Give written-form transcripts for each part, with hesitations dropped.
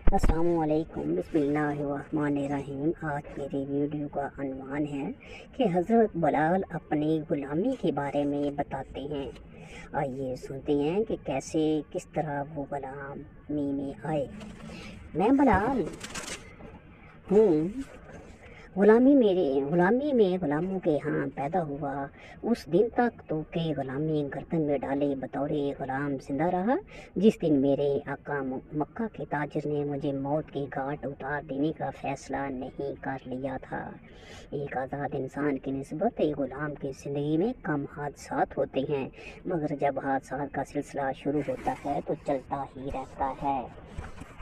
अस्सलामुअलैकुम बिस्मिल्लाहिर्रहमानिर्रहीम। आज मेरी वीडियो का अनवान है कि हज़रत बिलाल अपनी ग़ुलामी के बारे में बताते हैं। आइए सुनते हैं कि कैसे किस तरह वो ग़ुलामी में आए। मैं बिलाल हूँ, ग़ुलामी में ग़ुलामों के यहाँ पैदा हुआ। उस दिन तक तो के ग़ुलामी गर्दन में डाले बतौरे ग़ुलाम जिंदा रहा जिस दिन मेरे आका मक्का के ताजिर ने मुझे मौत की घाट उतार देने का फ़ैसला नहीं कर लिया था। एक आज़ाद इंसान की निस्बत एक ग़ुलाम की ज़िंदगी में कम हादसात होते हैं, मगर जब हादसात का सिलसिला शुरू होता है तो चलता ही रहता है।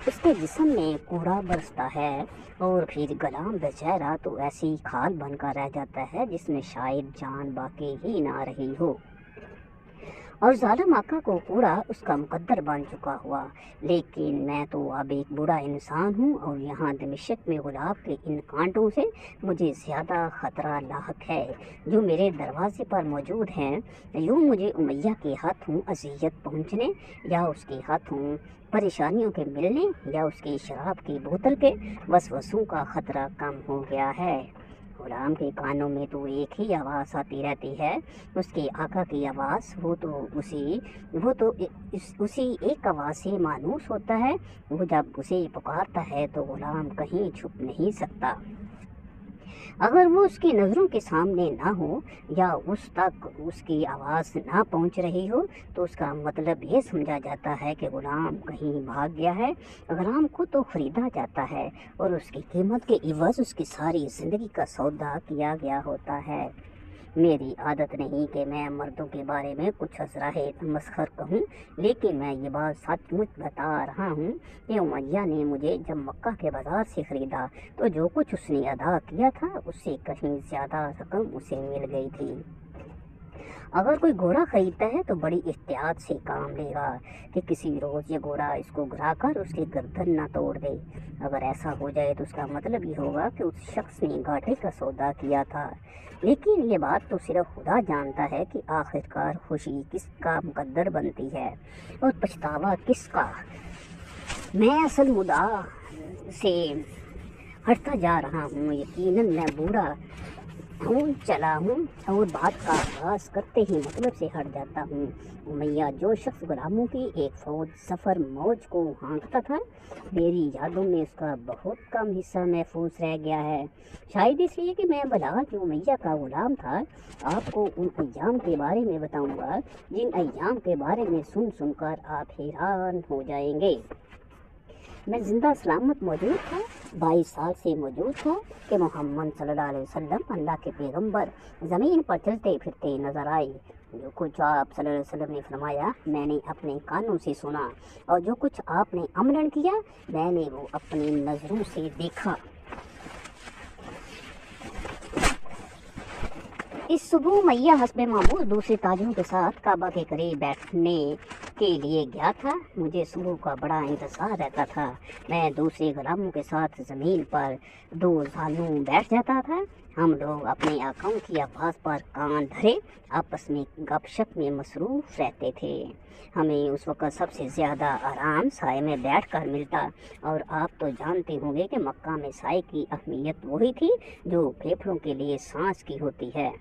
उसके जिस्म में कूड़ा बरसता है और फिर गुलाम बेचारा तो ऐसी खाल बनकर रह जाता है जिसमें शायद जान बाकी ही ना रही हो। और जालिम आका को कूड़ा उसका मुकद्दर बन चुका हुआ। लेकिन मैं तो अब एक बूढ़ा इंसान हूँ और यहाँ दमिश्क में गुलाब के इन कांटों से मुझे ज़्यादा ख़तरा लाहक है जो मेरे दरवाजे पर मौजूद हैं। यूँ मुझे उमैया के हाथों अज़ियत पहुँचने या उसके हाथों परेशानियों के मिलने या उसकी शराब की बोतल के वसवसों का ख़तरा कम हो गया है। गुलाम के कानों में तो एक ही आवाज़ आती रहती है, उसके आका की आवाज़। वो तो उसी एक आवाज़ से मानूस होता है। वो जब उसे पुकारता है तो गुलाम कहीं छुप नहीं सकता। अगर वो उसकी नज़रों के सामने ना हो या उस तक उसकी आवाज़ ना पहुंच रही हो तो उसका मतलब ये समझा जाता है कि गुलाम कहीं भाग गया है। गुलाम को तो ख़रीदा जाता है और उसकी कीमत के इवज़ उसकी सारी ज़िंदगी का सौदा किया गया होता है। मेरी आदत नहीं कि मैं मर्दों के बारे में कुछ असराहे मसखर कहूँ, लेकिन मैं ये बात सचमुच बता रहा हूँ कि उमैया ने मुझे जब मक्का के बाज़ार से ख़रीदा तो जो कुछ उसने अदा किया था उससे कहीं ज़्यादा रकम उसे मिल गई थी। अगर कोई घोड़ा ख़रीदता है तो बड़ी एहतियात से काम लेगा कि किसी रोज़ ये घोड़ा इसको गिरा कर उसकी गर्दन ना तोड़ दे। अगर ऐसा हो जाए तो उसका मतलब ये होगा कि उस शख्स ने घाटे का सौदा किया था। लेकिन ये बात तो सिर्फ खुदा जानता है कि आखिरकार खुशी किसका मुकद्दर बनती है और पछतावा किसका। मैं असल मुद्दा से हटता जा रहा हूँ। यकीनन मैं बूढ़ा चला हूँ और बात का आगाज़ करते ही मतलब से हट जाता हूँ। उमैया जो शख्स गुलामों की एक फ़ौज सफ़र मौज को हाँकता था, मेरी यादों में उसका बहुत कम हिस्सा महफूज रह गया है। शायद इसलिए कि मैं बिलाल जो उमैया का ग़ुलाम था। आपको उन अय्याम के बारे में बताऊँगा जिन अय्याम के बारे में सुनकर आप हैरान हो जाएंगे। मैं ज़िंदा सलामत मौजूद था, 22 साल से मौजूद था कि मोहम्मद सल्लल्लाहु अलैहि वसल्लम अल्लाह के पैगंबर ज़मीन पर चलते फिरते नज़र आए। जो कुछ आप सल्लल्लाहु अलैहि वसल्लम ने फरमाया मैंने अपने कानों से सुना और जो कुछ आपने अमलन किया मैंने वो अपनी नज़रों से देखा। इस सुबह मैया हस्बे मामूल दूसरे ताजों के साथ काबा के करीब बैठने के लिए गया था। मुझे सुबह का बड़ा इंतज़ार रहता था। मैं दूसरे गुलामों के साथ ज़मीन पर दो जानू बैठ जाता था। हम लोग अपने आकाओं की आवाज़ पर कान धरे आपस में गपशप में मसरूफ़ रहते थे। हमें उस वक़्त सबसे ज़्यादा आराम साए में बैठ कर मिलता और आप तो जानते होंगे कि मक्का में साए की अहमियत वही थी जो फेफड़ों के लिए सांस की होती है।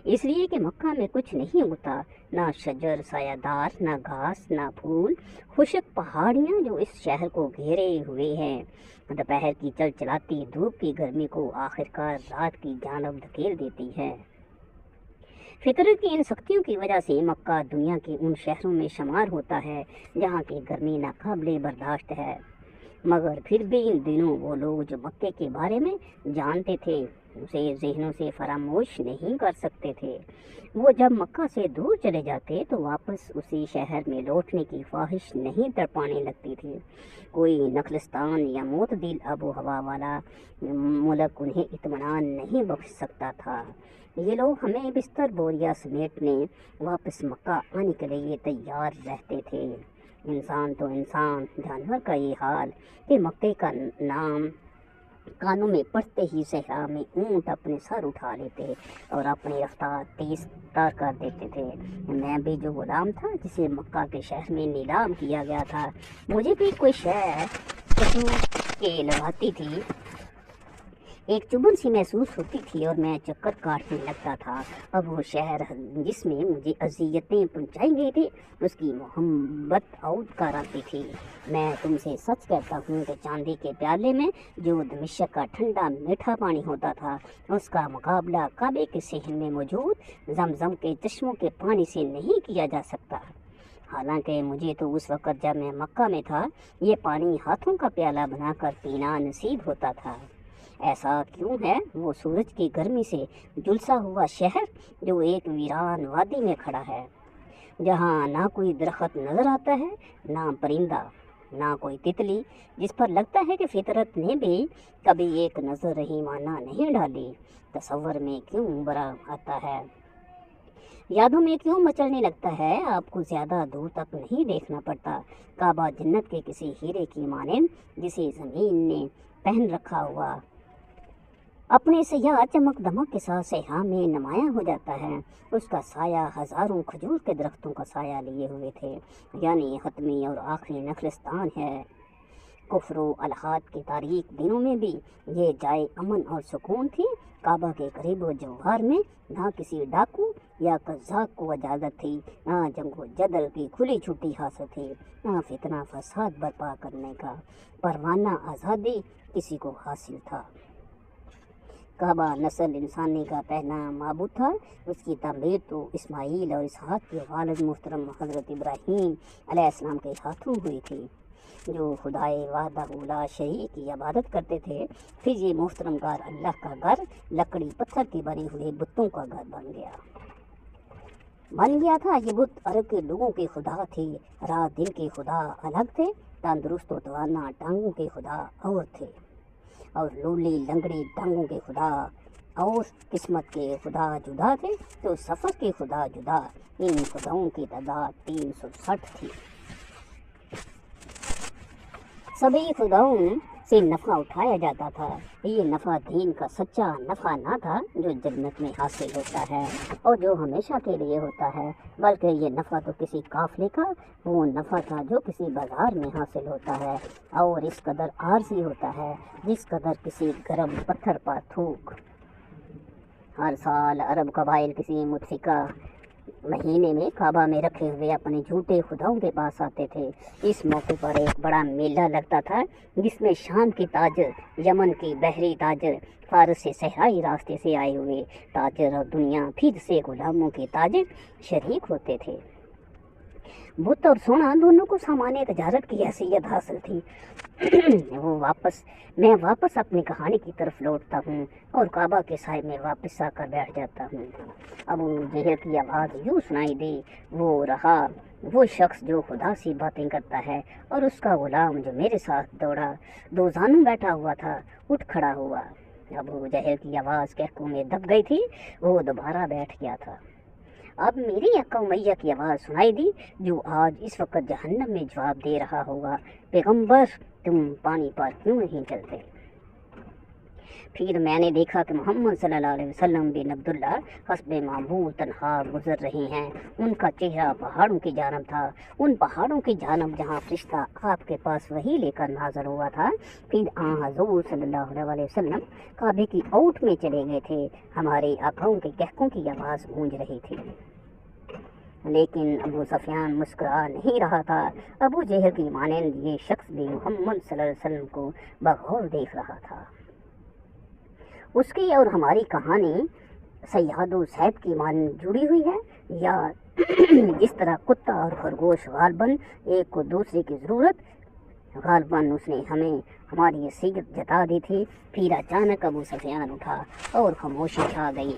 इसलिए कि मक्का में कुछ नहीं होता, ना शजर सायादार, ना घास, ना फूल, खुशक पहाड़ियाँ जो इस शहर को घेरे हुए हैं। दोपहर की चलचलाती धूप की गर्मी को आखिरकार रात की जानब धकेल देती है। फितरत की इन सख्तियों की वजह से मक्का दुनिया के उन शहरों में शुमार होता है जहाँ की गर्मी नाकाबिले बर्दाश्त है। मगर फिर भी इन दिनों वो लोग जो मक्के के बारे में जानते थे उसे ज़हनों से फरामोश नहीं कर सकते थे। वो जब मक्का से दूर चले जाते तो वापस उसी शहर में लौटने की ख्वाहिश नहीं तड़पाने लगती थी। कोई नखलिस्तान या मोतदिल आबो हवा वाला मुल्क उन्हें इत्मीनान नहीं बख्श सकता था। ये लोग हमें बिस्तर बोरिया समेटने वापस मक्का आने के लिए तैयार रहते थे। इंसान तो इंसान, जानवर का ये हाल कि मक्के का नाम कानों में पड़ते ही सहरा में ऊंट अपने सर उठा लेते और अपनी रफ्तार तेज तर कर देते थे। मैं भी जो गुलाम था जिसे मक्का के शहर में नीलाम किया गया था, मुझे भी कोई शय कसूर के लगाती थी, एक चुभन सी महसूस होती थी और मैं चक्कर काटने लगता था। अब वो शहर जिसमें मुझे अजियतें पहुंचाई गई थी, उसकी मोहब्बत औद कर आती थी। मैं तुमसे सच कहता हूँ कि चांदी के प्याले में जो दमिश्क का ठंडा मीठा पानी होता था, उसका मुकाबला काबे के सहन में मौजूद जमजम के चश्मों के पानी से नहीं किया जा सकता। हालांकि मुझे तो उस वक़्त जब मैं मक्का में था, ये पानी हाथों का प्याला बनाकर पीना नसीब होता था। ऐसा क्यों है? वो सूरज की गर्मी से झुलसा हुआ शहर जो एक वीरान वादी में खड़ा है, जहाँ ना कोई दरख्त नजर आता है, ना परिंदा, ना कोई तितली, जिस पर लगता है कि फितरत ने भी कभी एक नजर रहीमाना नहीं डाली। तसव्वुर में क्यों उभरा आता है, यादों में क्यों मचलने लगता है, आपको ज्यादा दूर तक नहीं देखना पड़ता। काबा जन्नत के किसी हीरे की माने जिसे जमीन ने पहन रखा हुआ अपने सयाह चमक दमक के साथ सहा में नुमाया हो जाता है। उसका साया हजारों खजूर के दरख्तों का साया लिए हुए थे, यानी हतमी और आखिरी नखलिस्तान है। कुफ्र अलहाद के तारीख दिनों में भी ये जाए अमन और सुकून थी। काबा के करीब व जवार में ना किसी डाकू या कज़ाक को इजाज़त थी, ना जंगो जदल की खुली छुट्टी हासिल थी, ना फितना फसाद बर्पा करने का परवाना आज़ादी किसी को हासिल था। काबा नस्ल इंसानी का पहला माबूद था। उसकी तामीर तो इस्माईल और इसहाक के वालिद मुहतरम हज़रत इब्राहीम अलैहिस्सलाम के हाथों हुई थी, जो खुदाए वाहदहू ला शरीक की इबादत करते थे। फिर ये मुहतरम घर अल्लाह का घर लकड़ी पत्थर के बने हुए बुतों का घर बन गया था। ये बुत अरब के लोगों के खुदा थे, रात दिन के खुदा अलग थे, तंदुरुस्त व तवाना टांगों के खुदा और थे, और लोली लंगड़ी टांगों के खुदा और किस्मत के खुदा जुदा थे, तो सफ़र के खुदा जुदा। इन खुदाओं की तादाद 360 थी। सभी खुदाओं से नफ़ा उठाया जाता था। ये नफ़ा दीन का सच्चा नफ़ा ना था जो जन्नत में हासिल होता है और जो हमेशा के लिए होता है, बल्कि ये नफ़ा तो किसी काफ़िले का वो नफ़ा था जो किसी बाज़ार में हासिल होता है और इस कदर आर्जी होता है जिस कदर किसी गर्म पत्थर पर थूक। हर साल अरब कबाइल किसी मुतफ़िका महीने में काबा में रखे हुए अपने झूठे खुदाओं के पास आते थे। इस मौके पर एक बड़ा मेला लगता था जिसमें शाम की ताजर, यमन की बहरी ताजर, फारस से सहराई रास्ते से आए हुए ताजर और दुनिया फिर से गुलामों के ताजर शरीक होते थे। बुत और सोना दोनों को सामान्य तजारत की हैसियत हासिल थी। मैं वापस अपनी कहानी की तरफ लौटता हूँ और काबा के साहिब में वापस आकर बैठ जाता हूँ। अबू जहल की आवाज़ यूँ सुनाई दी, वो रहा वो शख्स जो खुदा से बातें करता है, और उसका गुलाम जो मेरे साथ दौड़ा दो जानू बैठा हुआ था उठ खड़ा हुआ। अबू जहल की आवाज़ कहकों में दब गई थी, वो दोबारा बैठ गया था। अब मेरी अक्का उमैया की आवाज़ सुनाई दी, जो आज इस वक्त जहन्नम में जवाब दे रहा होगा, पैगंबर तुम पानी पर क्यों नहीं चलते? फिर मैंने देखा कि मोहम्मद सल्लल्लाहु अलैहि वसल्लम बिन अब्दुल्ला हस्बे मामूल तनहा गुजर रहे हैं। उनका चेहरा पहाड़ों की जानब था, उन पहाड़ों की जानब जहाँ फरिश्ता आपके पास वही लेकर नाज़र हुआ था। फिर हज़ूर सल्लल्लाहु अलैहि वसल्लम काबे की ओट में चले गए थे। हमारे आकाओं के कहकों की आवाज़ गूंज रही थी, लेकिन अबू सफियान मुस्कुरा नहीं रहा था। अबू जहल की मानंद ये शख्स भी मोहम्मद सल्लल्लाहु अलैहि वसल्लम को बगौर देख रहा था। उसकी और हमारी कहानी सयादो सैद की मान जुड़ी हुई है, या जिस तरह कुत्ता और खरगोश गालबन एक को दूसरे की ज़रूरत, गालबन उसने हमें हमारी नसीहत जता दी थी। फिर अचानक अबू सफियान उठा और खामोशी छा गई।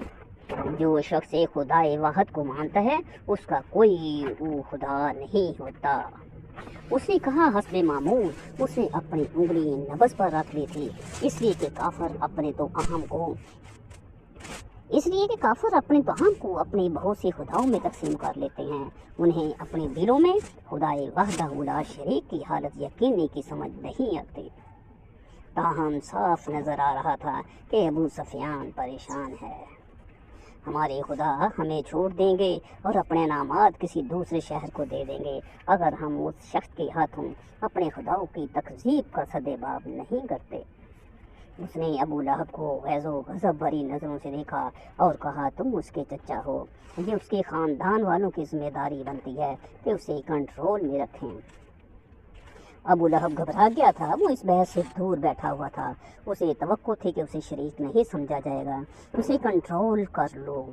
जो शख्स खुदाए वाहद को मानता है उसका कोई वो खुदा नहीं होता। उसने कहा हस्बे मामूल, उसने अपनी उंगली नब्ज़ पर रख ली थी, इसलिए कि काफिर अपने तो अहम को अपनी बहुत सी खुदाओं में तकसीम कर लेते हैं। उन्हें अपने दिलों में खुदाए वहदहू ला शरीक की हालत यकीनी की समझ नहीं आती। ताहम साफ नज़र आ रहा था कि अबू सफियान परेशान है। ہمارے خدا ہمیں چھوڑ دیں گے اور اپنے انعامات کسی دوسرے شہر کو دے دیں گے اگر ہم اس شخص کے ہاتھوں اپنے خداؤں کی تکذیب کا سدباب نہیں کرتے۔ اس نے ابو لہب کو غیظ و غضب بھری نظروں سے دیکھا اور کہا تم اس کے چچا ہو، یہ اس کے خاندان والوں کی ذمہ داری بنتی ہے کہ اسے کنٹرول میں رکھیں۔ ابو لہب گھبرا گیا تھا، وہ اس بحث سے دور بیٹھا ہوا تھا۔ اسے توقع تھی کہ اسے شریک نہیں سمجھا جائے گا، اسے کنٹرول کر لوں۔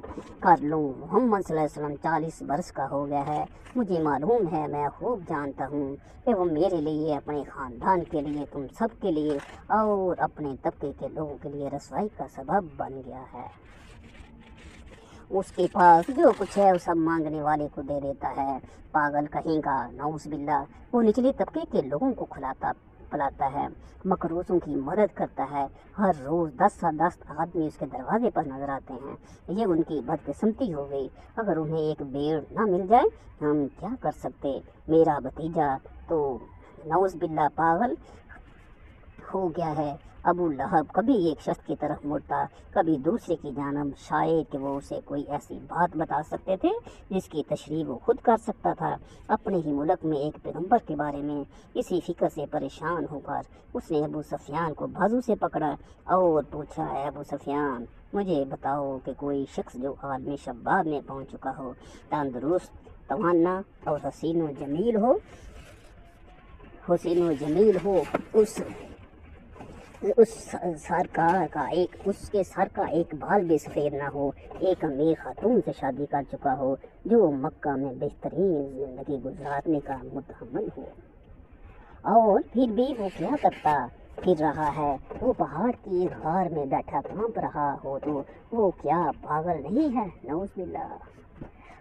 محمد صلی اللہ علیہ وسلم 40 برس کا ہو گیا ہے، مجھے معلوم ہے، میں خوب جانتا ہوں کہ وہ میرے لیے، اپنے خاندان کے لیے، تم سب کے لیے اور اپنے طبقے کے لوگوں کے لیے رسوائی کا سبب بن گیا ہے۔ اس کے پاس جو کچھ ہے وہ سب مانگنے والے کو دے دیتا ہے، پاگل کہیں گا، نعوذ باللہ۔ وہ نچلے طبقے کے لوگوں کو کھلاتا پلاتا ہے، مقروضوں کی مدد کرتا ہے، ہر روز 10 سے 10 آدمی اس کے دروازے پر نظر آتے ہیں۔ یہ ان کی بدقسمتی ہو گئی، اگر انہیں ایک بھیڑ نہ مل جائے ہم کیا کر سکتے؟ میرا بھتیجا تو نعوذ باللہ پاگل ہو گیا ہے۔ ابو لہب کبھی ایک شخص کی طرف مڑتا، کبھی دوسرے کی جانب، شاید کہ وہ اسے کوئی ایسی بات بتا سکتے تھے جس کی تشریح وہ خود کر سکتا تھا۔ اپنے ہی ملک میں ایک پیغمبر کے بارے میں اسی فکر سے پریشان ہو کر اس نے ابو سفیان کو بازو سے پکڑا اور پوچھا، اے ابو سفیان، مجھے بتاؤ کہ کوئی شخص جو عالم شباب میں پہنچ چکا ہو، تندرست، توانا اور حسین و جمیل ہو، اس کے سر کا ایک بال بھی سفید نہ ہو، ایک امیر خاتون سے شادی کر چکا ہو، جو مکہ میں بہترین زندگی گزارنے کا متحمل ہو، اور پھر بھی وہ کیا کرتا پھر رہا ہے؟ وہ پہاڑ کی ایک غار میں بیٹھا کانپ رہا ہو تو وہ کیا پاگل نہیں ہے؟ نعوذ باللہ۔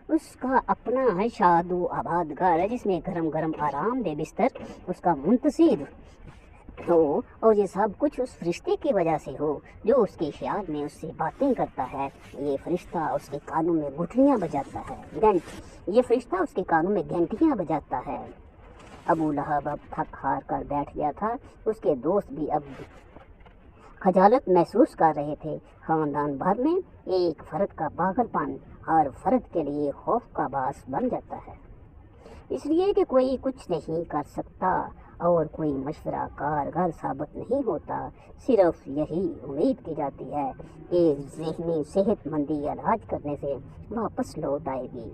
اس کا اپنا ہے شاد و آباد گھر ہے جس میں گرم گرم آرام دہ بستر اس کا منتظر ہو، اور یہ سب کچھ اس فرشتے کی وجہ سے ہو جو اس کے خیال میں اس سے باتیں کرتا ہے۔ یہ فرشتہ اس کے کانوں میں گھنٹیاں بجاتا ہے۔ ابو لہب اب تھک ہار کر بیٹھ گیا تھا، اس کے دوست بھی اب خجالت محسوس کر رہے تھے۔ خاندان بھر میں ایک فرد کا پاگل پن ہر فرد کے لیے خوف کا باعث بن جاتا ہے، اس لیے کہ کوئی کچھ نہیں کر سکتا اور کوئی مشورہ کارگر ثابت نہیں ہوتا، صرف یہی امید کی جاتی ہے کہ ذہنی صحت مندی علاج کرنے سے واپس لوٹ آئے گی۔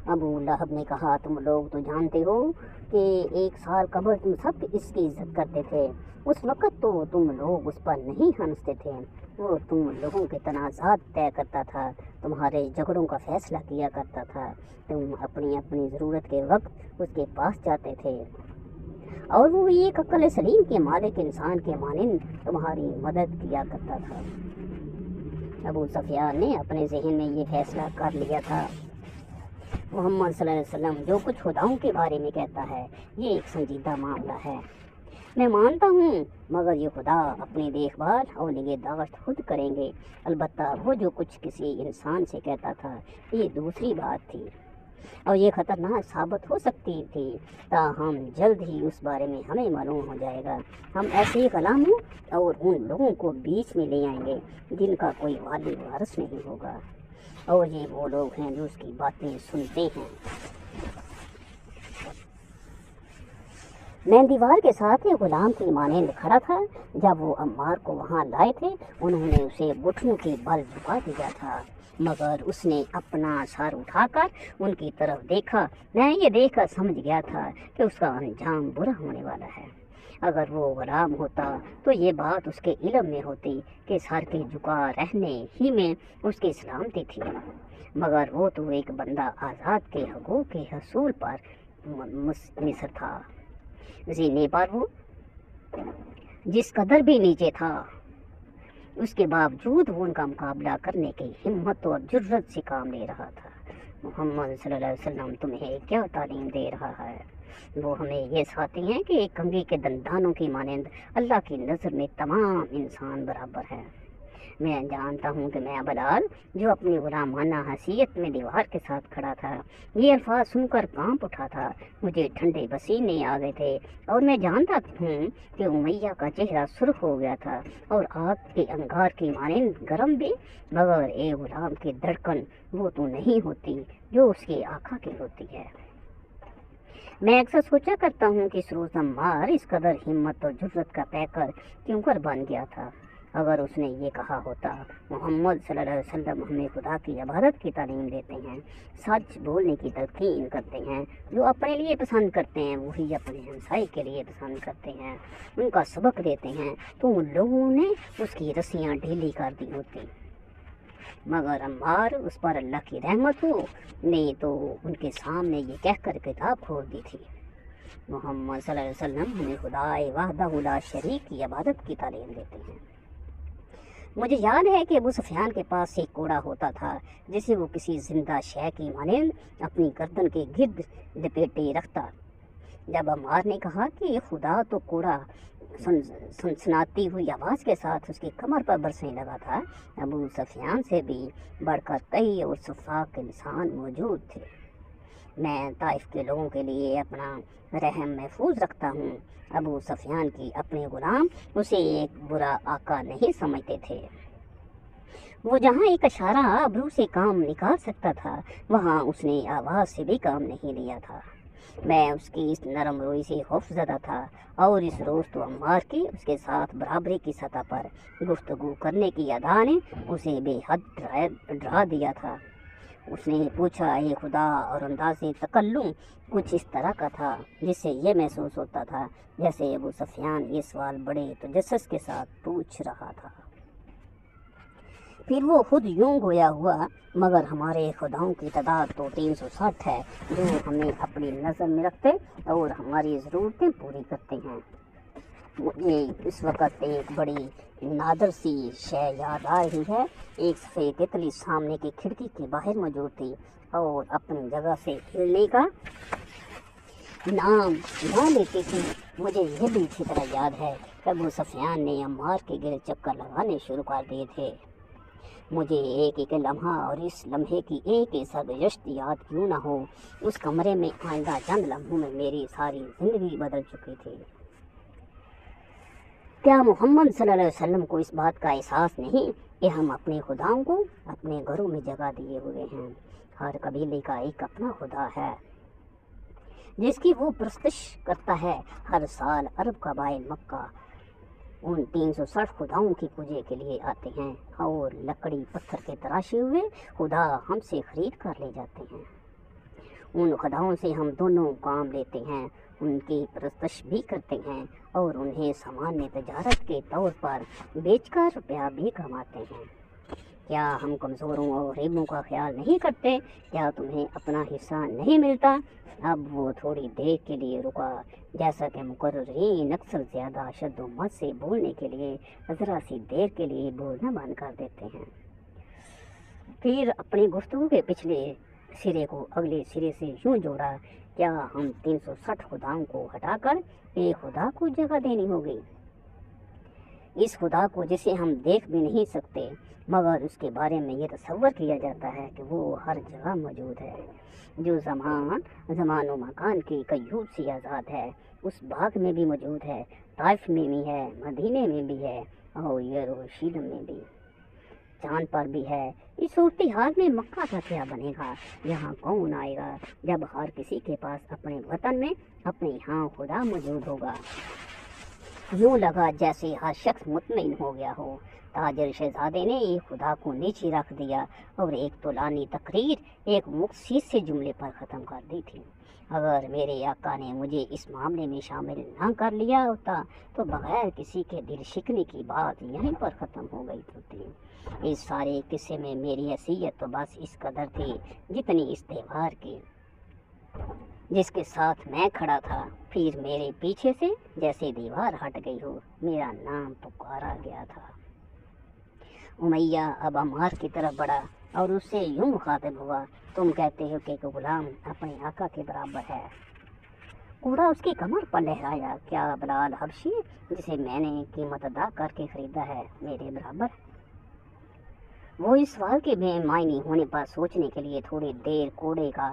ابو لہب نے کہا، تم لوگ تو جانتے ہو کہ 1 سال قبل تم سب اس کی عزت کرتے تھے، اس وقت تو تم لوگ اس پر نہیں ہنستے تھے، وہ تم لوگوں کے تنازعات طے کرتا تھا، تمہارے جھگڑوں کا فیصلہ کیا کرتا تھا، تم اپنی ضرورت کے وقت اس کے پاس جاتے تھے، اور وہ ایک عقل سلیم کے مالک انسان کے مانند تمہاری مدد کیا کرتا تھا۔ ابو سفیان نے اپنے ذہن میں یہ فیصلہ کر لیا تھا، محمد صلی اللہ علیہ وسلم جو کچھ خداؤں کے بارے میں کہتا ہے یہ ایک سنجیدہ معاملہ ہے، میں مانتا ہوں، مگر یہ خدا اپنی دیکھ بھال اور نگہداشت خود کریں گے۔ البتہ وہ جو کچھ کسی انسان سے کہتا تھا یہ دوسری بات تھی، اور یہ خطرناک ثابت ہو سکتی تھی، تاہم جلد ہی اس بارے میں ہمیں معلوم ہو جائے گا۔ ہم ایسے غلاموں اور ان لوگوں کو بیچ میں لے آئیں گے جن کا کوئی والی وارث نہیں ہوگا، اور یہ وہ لوگ ہیں جو اس کی باتیں سنتے ہیں۔ میں دیوار کے ساتھ ایک غلام کی مانند کھڑا تھا، جب وہ عمار کو وہاں لائے تھے انہوں نے اسے گھٹنوں کے بل جھکا دیا تھا، مگر اس نے اپنا سر اٹھا کر ان کی طرف دیکھا۔ میں یہ دیکھ کر سمجھ گیا تھا کہ اس کا انجام برا ہونے والا ہے۔ اگر وہ غلام ہوتا تو یہ بات اس کے علم میں ہوتی کہ سر کے جھکا رہنے ہی میں اس کی سلامتی تھی، مگر وہ تو ایک بندہ آزاد کے حقوق کے حصول پر منحصر تھا، زینے پر وہ جس قدر بھی نیچے تھا، اس کے باوجود وہ ان کا مقابلہ کرنے کی ہمت اور جرت سے کام لے رہا تھا۔ محمد صلی اللہ علیہ وسلم تمہیں کیا تعلیم دے رہا ہے؟ وہ ہمیں یہ سکھاتے ہیں کہ ایک کنگھی کے دندانوں کی مانند اللہ کی نظر میں تمام انسان برابر ہے۔ میں جانتا ہوں کہ میں بلال جو اپنی غلامانہ حیثیت میں دیوار کے ساتھ کھڑا تھا، یہ الفاظ سن کر کانپ اٹھا تھا۔ مجھے ٹھنڈے پسینے آ گئے تھے اور میں جانتا ہوں کہ امیہ کا چہرہ سرخ ہو گیا تھا اور آگ کے انگار کی مانند گرم بھی، مگر اے غلام کی دھڑکن وہ تو نہیں ہوتی جو اس کے آقا کی ہوتی ہے۔ میں اکثر سوچا کرتا ہوں کہ اس روز عمار اس قدر ہمت اور جرت کا پیکر کیوں کر بن گیا تھا۔ اگر اس نے یہ کہا ہوتا، محمد صلی اللہ علیہ وسلم ہمیں خدا کی عبادت کی تعلیم دیتے ہیں، سچ بولنے کی تلقین کرتے ہیں، جو اپنے لیے پسند کرتے ہیں وہی اپنے ہمسائے کے لیے پسند کرتے ہیں، ان کا سبق دیتے ہیں، تو ان لوگوں نے اس کی رسیاں ڈھیلی کر دی ہوتی، مگر عمار اس پر اللہ کی رحمت ہو نہیں تو ان کے سامنے یہ کہہ کر کتاب کھول دی تھی، محمد صلی اللہ علیہ وسلم ہمیں خدا وحدہ لا شریک کی عبادت کی تعلیم دیتے ہیں۔ مجھے یاد ہے کہ ابو سفیان کے پاس ایک کوڑا ہوتا تھا جسے وہ کسی زندہ شے کی مانند اپنی گردن کے گرد لپیٹے رکھتا۔ جب عمار نے کہا کہ خدا تو کوڑا سنسناتی ہوئی آواز کے ساتھ اس کی کمر پر برسنے لگا تھا، ابو سفیان سے بھی بڑھ کر کئی اور سفاق انسان موجود تھے۔ میں طائف کے لوگوں کے لیے اپنا رحم محفوظ رکھتا ہوں۔ ابو سفیان کی اپنے غلام اسے ایک برا آقا نہیں سمجھتے تھے۔ وہ جہاں ایک اشارہ ابرو سے کام نکال سکتا تھا وہاں اس نے آواز سے بھی کام نہیں لیا تھا۔ میں اس کی اس نرم روئی سے خوف زدہ تھا اور اس روز تو عمار کی اس کے ساتھ برابری کی سطح پر گفتگو کرنے کی ادا نے اسے بے حد ڈرا دیا تھا۔ اس نے پوچھا اے خدا، اور انداز تکلم کچھ اس طرح کا تھا جس سے یہ محسوس ہوتا تھا جیسے ابو سفیان یہ سوال بڑے تجسس کے ساتھ پوچھ رہا تھا۔ پھر وہ خود یوں گویا ہوا، مگر ہمارے خداؤں کی تعداد تو 360 ہے جو ہمیں اپنی نظر میں رکھتے اور ہماری ضرورتیں پوری کرتے ہیں۔ مجھے اس وقت ایک بڑی نادر سی شے یاد آ رہی ہے۔ ایک سفید تتلی سامنے کی کھڑکی کے باہر موجود تھی اور اپنی جگہ سے ہلنے کا نام نہ لیتی تھی۔ مجھے یہ بھی اچھی طرح یاد ہے کہ ابو سفیان نے عمار کے گرد چکر لگانے شروع کر دیے تھے۔ مجھے ایک ایک لمحہ اور اس لمحے کی ایک ایک سرگزشت یاد کیوں نہ ہو، اس کمرے میں آئندہ چند لمحوں میں میری ساری زندگی بدل چکی تھی۔ کیا محمد صلی اللہ علیہ وسلم کو اس بات کا احساس نہیں کہ ہم اپنے خداؤں کو اپنے گھروں میں جگہ دیے ہوئے ہیں؟ ہر قبیلے کا ایک اپنا خدا ہے جس کی وہ پرستش کرتا ہے۔ ہر سال عرب قبائل مکہ ان 360 خداؤں کی پوجے کے لیے آتے ہیں اور لکڑی پتھر کے تراشے ہوئے خدا ہم سے خرید کر لے جاتے ہیں۔ ان خداؤں سے ہم دونوں کام لیتے ہیں، ان کی پرستش بھی کرتے ہیں اور انہیں سامان تجارت کے طور پر بیچ کر روپیہ بھی کماتے ہیں۔ کیا ہم کمزوروں اور غریبوں کا خیال نہیں کرتے؟ کیا تمہیں اپنا حصہ نہیں ملتا؟ اب وہ تھوڑی دیر کے لیے رکا، جیسا کہ مقررین اکثر زیادہ شد و مت سے بولنے کے لیے ذرا سی دیر کے لیے بولنا بند کر دیتے ہیں، پھر اپنی گفتگو کے پچھلے سرے کو اگلے سرے سے یوں جوڑا، کیا ہم 360 خداؤں کو ہٹا کر ایک خدا کو جگہ دینی ہوگی؟ اس خدا کو جسے ہم دیکھ بھی نہیں سکتے مگر اس کے بارے میں یہ تصور کیا جاتا ہے کہ وہ ہر جگہ موجود ہے، جو زمان و مکان کی قیود سے آزاد ہے، اس باغ میں بھی موجود ہے، طائف میں بھی ہے، مدینے میں بھی ہے اور یروشلم میں بھی، چاند پر بھی ہے۔ اس صورتحال میں مکہ کا کیا بنے گا؟ یہاں کون آئے گا جب ہر کسی کے پاس اپنے وطن میں اپنے یہاں خدا موجود ہوگا؟ یوں لگا جیسے ہر شخص مطمئن ہو گیا ہو۔ تاجر شہزادے نے ایک خدا کو نیچے رکھ دیا اور ایک طولانی تقریر ایک مختصر سے جملے پر ختم کر دی تھی۔ اگر میرے آقا نے مجھے اس معاملے میں شامل نہ کر لیا ہوتا تو بغیر کسی کے دل شکنی کی بات یہیں پر ختم ہو گئی ہوتی۔ اس سارے قصے میں میری حیثیت تو بس اس قدر تھی جتنی اس تہوار کی جس کے ساتھ میں کھڑا تھا۔ پھر میرے پیچھے سے جیسے دیوار ہٹ گئی ہو، میرا نام پکارا گیا تھا۔ امیہ اب عمار کی طرف بڑھا اور اس سے یوں مخاطب ہوا، تم کہتے ہو کہ غلام اپنے آقا کے برابر ہے۔ کوڑا اس کی کمر پر لہرایا، کیا بلال حبشی جسے میں نے قیمت ادا کر کے خریدا ہے میرے برابر؟ وہ اس سوال کے بے معنی ہونے پر سوچنے کے لیے تھوڑی دیر کوڑے گا۔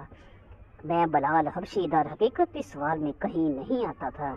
میں بلال حبشی در حقیقت اس سوال میں کہیں نہیں آتا تھا۔